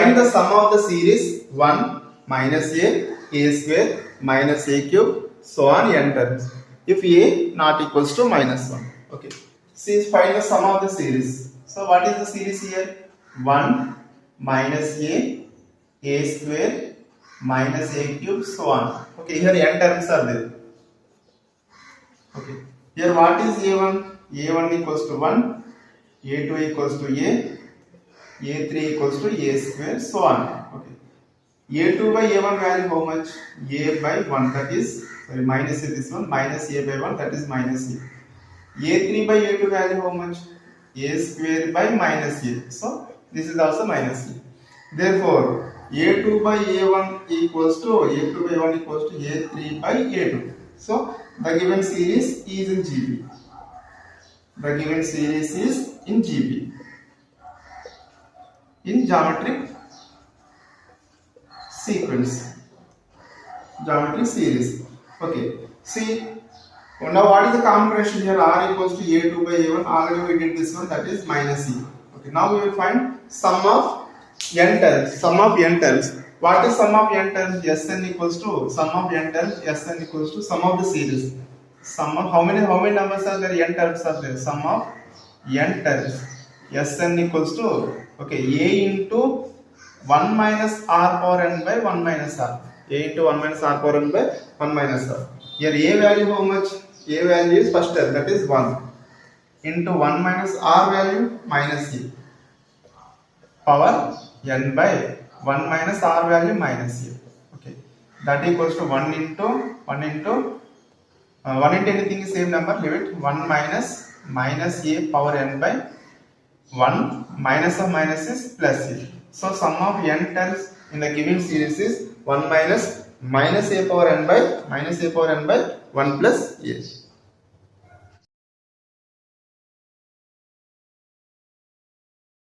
find the sum of the series 1 minus a square minus a cube, so on n terms. If a not equals to minus 1. Okay. See, find the sum of the series. So what is the series here? 1 minus a square minus a cube, so on. Okay, here n terms are there. Okay. Here what is a1? a1 equals to 1, a2 equals to a3 equals to a square, so on. Okay. a2 by a1 value how much? A by 1, that is, sorry, minus this one, minus a by 1, that is minus a. a3 by a2 value how much? A square by minus a. So this is also minus a. Therefore, a2 by a1 equals to a2 by 1 equals to a3 by a2. So the given series is in GB. The given series is in GB. In geometric sequence. Geometric series. Okay. See. Now what is the common ratio here? R equals to a2 by a1. Already we did this one, that is minus e. Okay. Now we will find sum of n terms. Sum of n terms. What is sum of n terms? Sn equals to sum of n terms. Sn equals to sum of the series. Sum of how many numbers are there? N terms are there. Sum of n terms. Sn equals to, okay, a into 1 minus r power n by 1 minus r. A into 1 minus r power n by 1 minus r. Here a value how much? A value is first term, that is 1 into 1 minus r value minus e power n by 1 minus r value minus e. Okay, that equals to 1 into anything is same number, leave it. 1 minus a power n by 1 minus of minus is plus a. So sum of n terms in the given series is 1 minus a power n by 1 plus a.